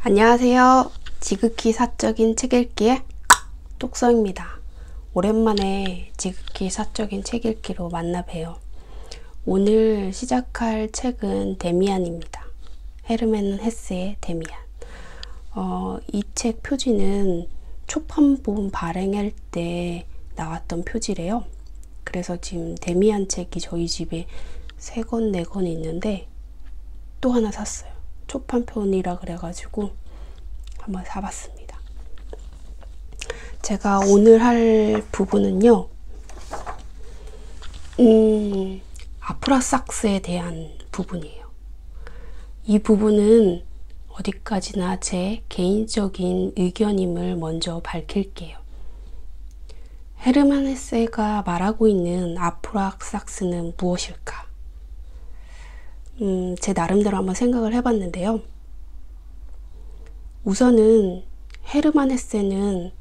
안녕하세요. 지극히 사적인 책 읽기의 똑서입니다. 오랜만에 지극히 사적인 책 읽기로 만나 봬요. 오늘 시작할 책은 데미안입니다. 헤르만 헤세의 데미안. 이 책 표지는 초판본 발행할 때 나왔던 표지래요. 그래서 지금 데미안 책이 저희 집에 3권, 4권 있는데 또 하나 샀어요. 초판본이라 그래가지고 한번 사봤습니다. 제가 오늘 할 부분은요, 아프라삭스에 대한 부분이에요. 이 부분은 어디까지나 제 개인적인 의견임을 먼저 밝힐게요. 헤르만 헤세가 말하고 있는 아프라삭스는 무엇일까? 제 나름대로 한번 생각을 해봤는데요. 우선은 헤르만 헤세는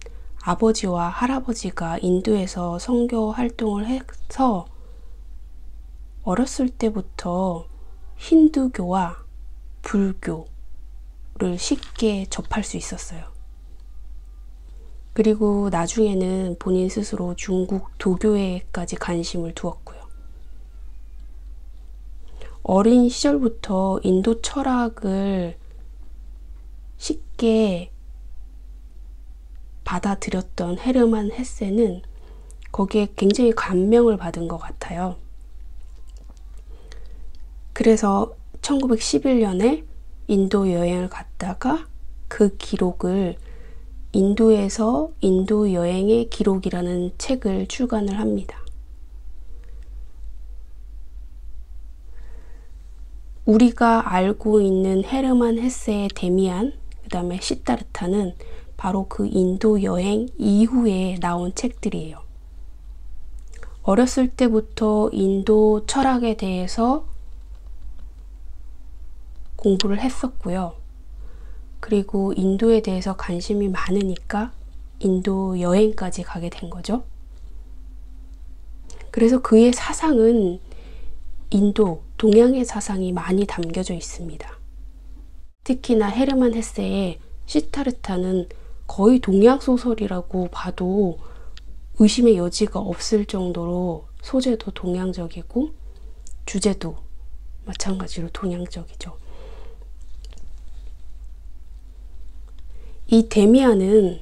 아버지와 할아버지가 인도에서 선교 활동을 해서 어렸을 때부터 힌두교와 불교를 쉽게 접할 수 있었어요. 그리고 나중에는 본인 스스로 중국 도교에까지 관심을 두었고요. 어린 시절부터 인도 철학을 쉽게 받아들였던 헤르만 헤세는 거기에 굉장히 감명을 받은 것 같아요. 그래서 1911년에 인도 여행을 갔다가 그 기록을 인도에서 인도 여행의 기록이라는 책을 출간을 합니다. 우리가 알고 있는 헤르만 헤세의 데미안, 그 다음에 시다르타는 바로 그 인도 여행 이후에 나온 책들이에요. 어렸을 때부터 인도 철학에 대해서 공부를 했었고요. 그리고 인도에 대해서 관심이 많으니까 인도 여행까지 가게 된 거죠. 그래서 그의 사상은 인도, 동양의 사상이 많이 담겨져 있습니다. 특히나 헤르만 헤세의 시타르타는 거의 동양 소설이라고 봐도 의심의 여지가 없을 정도로 소재도 동양적이고 주제도 마찬가지로 동양적이죠. 이 데미안은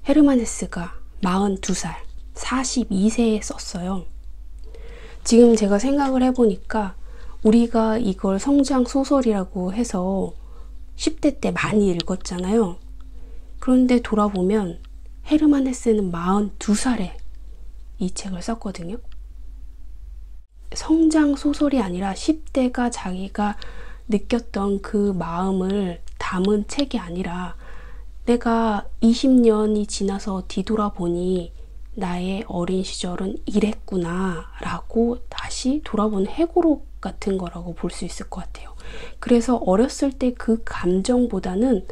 헤르만 헤세가 42살, 42세에 썼어요. 지금 제가 생각을 해보니까 우리가 이걸 성장 소설이라고 해서 10대 때 많이 읽었잖아요. 그런데 돌아보면 헤르만 헤세는 42살에 이 책을 썼거든요. 성장 소설이 아니라 10대가 자기가 느꼈던 그 마음을 담은 책이 아니라 내가 20년이 지나서 뒤돌아보니 나의 어린 시절은 이랬구나 라고 다시 돌아보는 회고록 같은 거라고 볼 수 있을 것 같아요. 그래서 어렸을 때 그 감정보다는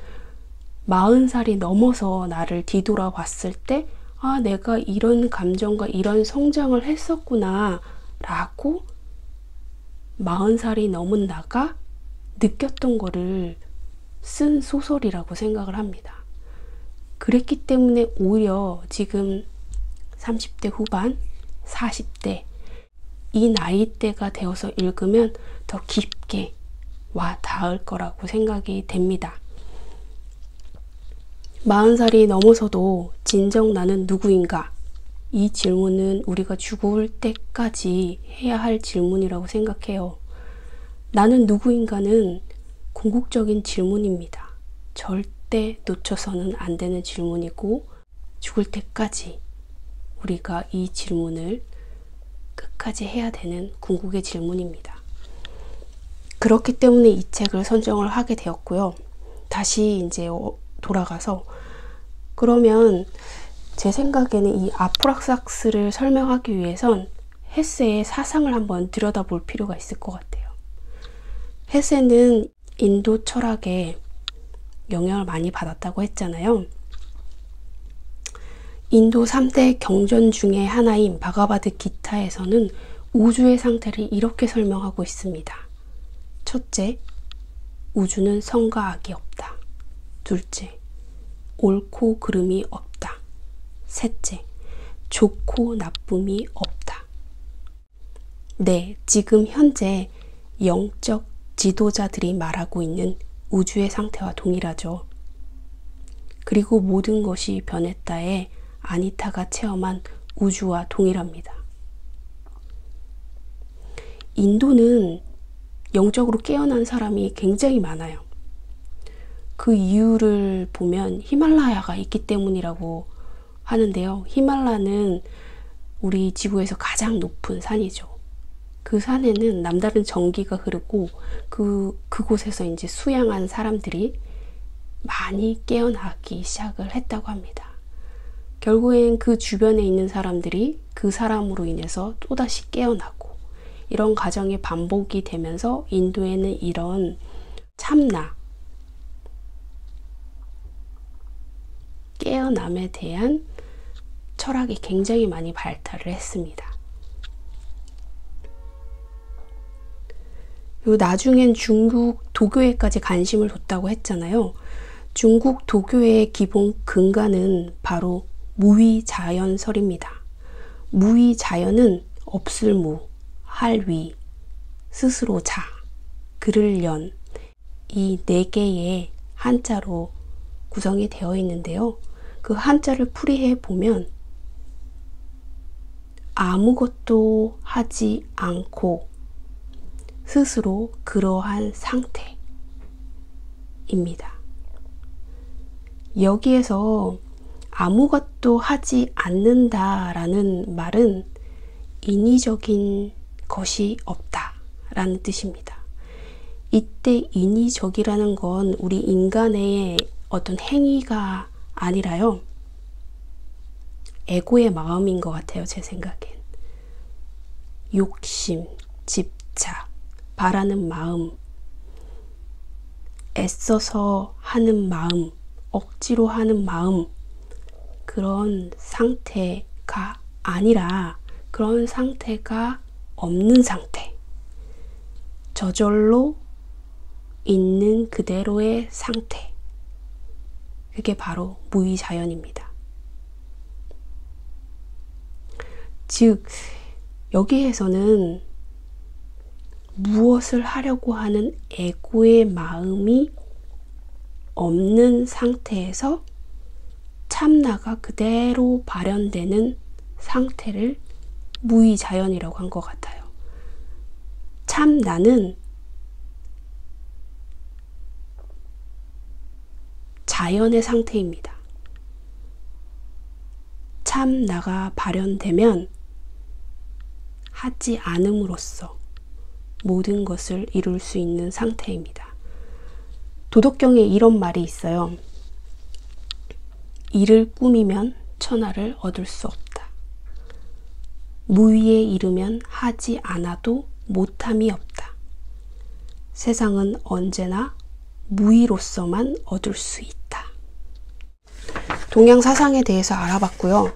40살이 넘어서 나를 뒤돌아봤을 때 아, 내가 이런 감정과 이런 성장을 했었구나 라고 40살이 넘은 나가 느꼈던 거를 쓴 소설이라고 생각을 합니다. 그랬기 때문에 오히려 지금 30대 후반, 40대 이 나이대가 되어서 읽으면 더 깊게 와 닿을 거라고 생각이 됩니다. 40살이 넘어서도 진정 나는 누구인가? 이 질문은 우리가 죽을 때까지 해야 할 질문이라고 생각해요. 나는 누구인가는 궁극적인 질문입니다. 절대 놓쳐서는 안 되는 질문이고 죽을 때까지 우리가 이 질문을 끝까지 해야 되는 궁극의 질문입니다. 그렇기 때문에 이 책을 선정을 하게 되었고요. 다시 이제 돌아가서 그러면 제 생각에는 이 아프라삭스를 설명하기 위해선 헤세의 사상을 한번 들여다볼 필요가 있을 것 같아요. 헤세는 인도 철학에 영향을 많이 받았다고 했잖아요. 인도 3대 경전 중에 하나인 바가바드 기타에서는 우주의 상태를 이렇게 설명하고 있습니다. 첫째, 우주는 선과 악이 없다. 둘째, 옳고 그름이 없다. 셋째, 좋고 나쁨이 없다. 네, 지금 현재 영적 지도자들이 말하고 있는 우주의 상태와 동일하죠. 그리고 모든 것이 변했다에 아니타가 체험한 우주와 동일합니다. 인도는 영적으로 깨어난 사람이 굉장히 많아요. 그 이유를 보면 히말라야가 있기 때문이라고 하는데요. 히말라야는 우리 지구에서 가장 높은 산이죠. 그 산에는 남다른 전기가 흐르고 그곳에서 이제 수양한 사람들이 많이 깨어나기 시작을 했다고 합니다. 결국엔 그 주변에 있는 사람들이 그 사람으로 인해서 또다시 깨어나고 이런 과정이 반복이 되면서 인도에는 이런 참나, 깨어남에 대한 철학이 굉장히 많이 발달을 했습니다. 그리고 나중엔 중국 도교에까지 관심을 뒀다고 했잖아요. 중국 도교의 기본 근간은 바로 무위자연설입니다. 무위자연은 없을 무, 할 위, 스스로 자, 글을 연, 이 네 개의 한자로 구성이 되어 있는데요. 그 한자를 풀이해 보면 아무것도 하지 않고 스스로 그러한 상태입니다. 여기에서 아무것도 하지 않는다라는 말은 인위적인 것이 없다라는 뜻입니다. 이때 인위적이라는 건 우리 인간의 어떤 행위가 아니라요. 에고의 마음인 것 같아요. 제 생각엔. 욕심, 집착, 바라는 마음, 애써서 하는 마음, 억지로 하는 마음, 그런 상태가 아니라 그런 상태가 없는 상태, 저절로 있는 그대로의 상태, 그게 바로 무위자연입니다. 즉 여기에서는 무엇을 하려고 하는 에고의 마음이 없는 상태에서 참나가 그대로 발현되는 상태를 무위자연이라고 한 것 같아요. 참나는 자연의 상태입니다. 참나가 발현되면 하지 않음으로써 모든 것을 이룰 수 있는 상태입니다. 도덕경에 이런 말이 있어요. 이를 꾸미면 천하를 얻을 수 없다. 무위에 이르면 하지 않아도 못함이 없다. 세상은 언제나 무위로서만 얻을 수 있다. 동양 사상에 대해서 알아봤고요.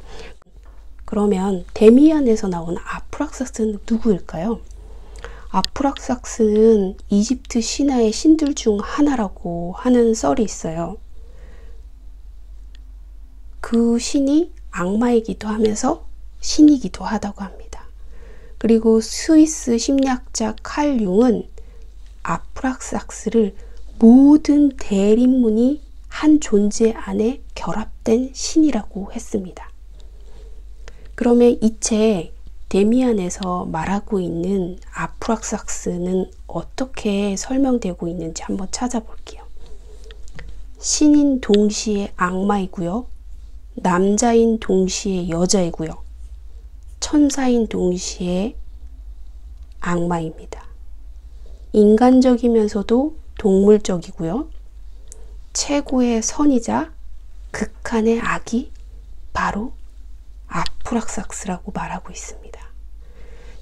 그러면 데미안에서 나온 아프락사스는 누구일까요? 아프락사스는 이집트 신화의 신들 중 하나라고 하는 썰이 있어요. 그 신이 악마이기도 하면서 신이기도 하다고 합니다. 그리고 스위스 심리학자 칼 융은 아프락사스를 모든 대립문이 한 존재 안에 결합된 신이라고 했습니다. 그러면 이 책 데미안에서 말하고 있는 아프락사스는 어떻게 설명되고 있는지 한번 찾아볼게요. 신인 동시에 악마이고요. 남자인 동시에 여자이고요. 천사인 동시에 악마입니다. 인간적이면서도 동물적이고요. 최고의 선이자 극한의 악이 바로 아프락사스라고 말하고 있습니다.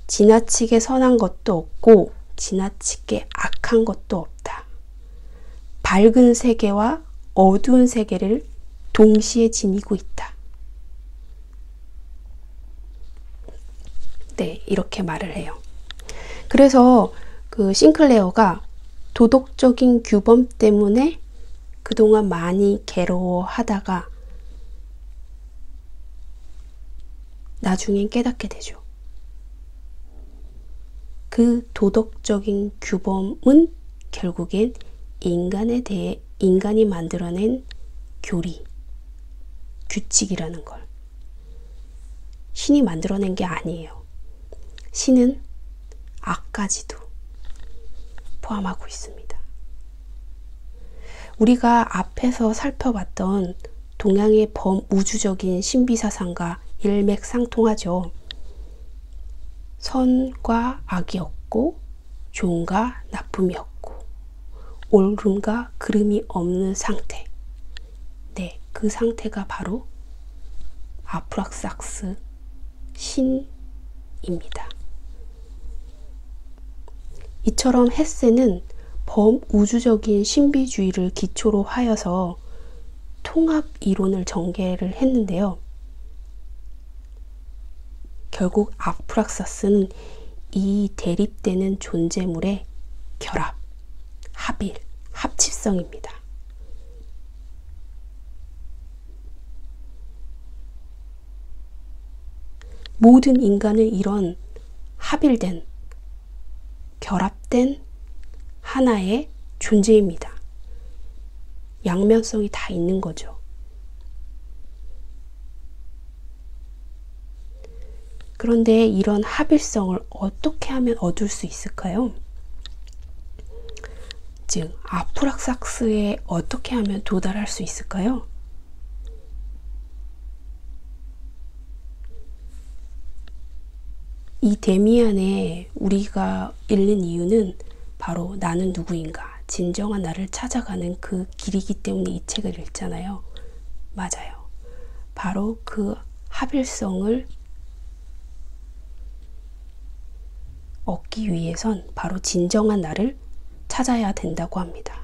지나치게 선한 것도 없고 지나치게 악한 것도 없다. 밝은 세계와 어두운 세계를 동시에 지니고 있다. 네, 이렇게 말을 해요. 그래서 그 싱클레어가 도덕적인 규범 때문에 그동안 많이 괴로워하다가 나중엔 깨닫게 되죠. 그 도덕적인 규범은 결국엔 인간에 대해 인간이 만들어낸 교리, 규칙이라는 걸. 신이 만들어낸 게 아니에요. 신은 악까지도 포함하고 있습니다. 우리가 앞에서 살펴봤던 동양의 범우주적인 신비사상과 일맥상통하죠. 선과 악이 없고 좋음과 나쁨이 없고 옳음과 그름이 없는 상태. 네, 그 상태가 바로 아프락삭스 신입니다. 이처럼 헤세는 범우주적인 신비주의를 기초로 하여서 통합 이론을 전개를 했는데요. 결국 아프락사스는 이 대립되는 존재물의 결합, 합일, 합치성입니다. 모든 인간은 이런 합일된, 결합된 하나의 존재입니다. 양면성이 다 있는 거죠. 그런데 이런 합일성을 어떻게 하면 얻을 수 있을까요? 즉, 아프락삭스에 어떻게 하면 도달할 수 있을까요? 이 데미안에 우리가 읽는 이유는 바로 나는 누구인가, 진정한 나를 찾아가는 그 길이기 때문에 이 책을 읽잖아요. 맞아요. 바로 그 합일성을 얻기 위해선 바로 진정한 나를 찾아야 된다고 합니다.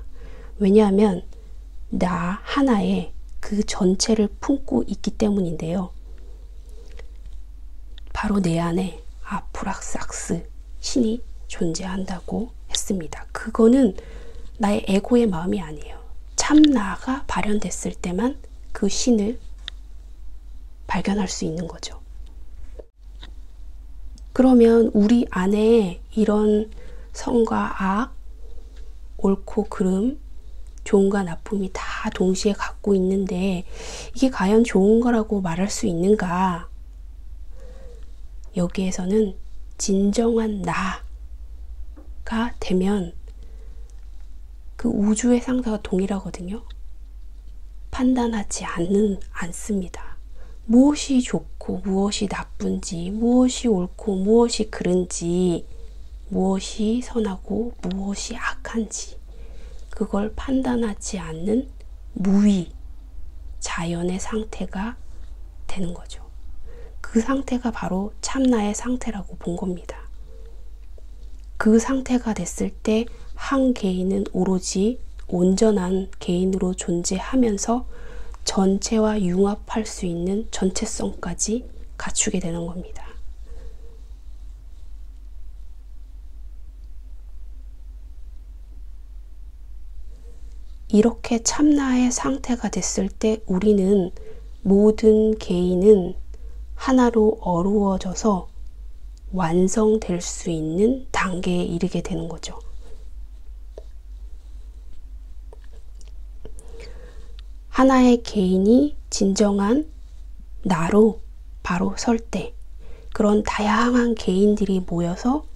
왜냐하면 나 하나에 그 전체를 품고 있기 때문인데요. 바로 내 안에 아프락삭스 신이 존재한다고 했습니다. 그거는 나의 에고의 마음이 아니에요. 참 나가 발현됐을 때만 그 신을 발견할 수 있는 거죠. 그러면 우리 안에 이런 선과 악, 옳고 그름, 좋음과 나쁨이 다 동시에 갖고 있는데 이게 과연 좋은 거라고 말할 수 있는가? 여기에서는 진정한 나가 되면 그 우주의 상태가 동일하거든요. 판단하지 않습니다. 무엇이 좋고 무엇이 나쁜지, 무엇이 옳고 무엇이 그른지, 무엇이 선하고 무엇이 악한지 그걸 판단하지 않는 무위, 자연의 상태가 되는 거죠. 그 상태가 바로 참나의 상태라고 본 겁니다. 그 상태가 됐을 때 한 개인은 오로지 온전한 개인으로 존재하면서 전체와 융합할 수 있는 전체성까지 갖추게 되는 겁니다. 이렇게 참나의 상태가 됐을 때 우리는 모든 개인은 하나로 어루어져서 완성될 수 있는 단계에 이르게 되는 거죠. 하나의 개인이 진정한 나로 바로 설 때 그런 다양한 개인들이 모여서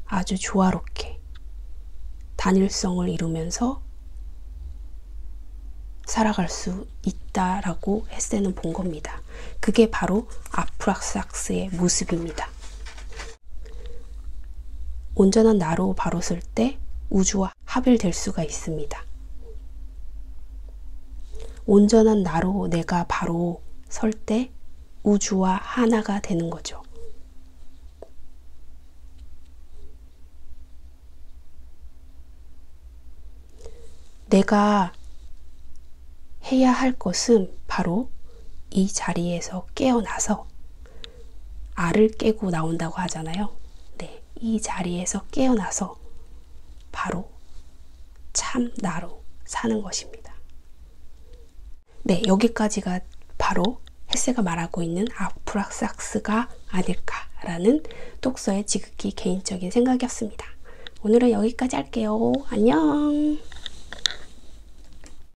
아주 조화롭게 단일성을 이루면서 살아갈 수 있다라고 헤세는 본 겁니다. 그게 바로 아프락삭스의 모습입니다. 온전한 나로 바로 설 때 우주와 합일될 수가 있습니다. 온전한 나로 내가 바로 설 때 우주와 하나가 되는 거죠. 내가 해야 할 것은 바로 이 자리에서 깨어나서 알을 깨고 나온다고 하잖아요. 네, 이 자리에서 깨어나서 바로 참 나로 사는 것입니다. 네, 여기까지가 바로 헤세가 말하고 있는 아프락삭스가 아닐까라는 독서의 지극히 개인적인 생각이었습니다. 오늘은 여기까지 할게요. 안녕.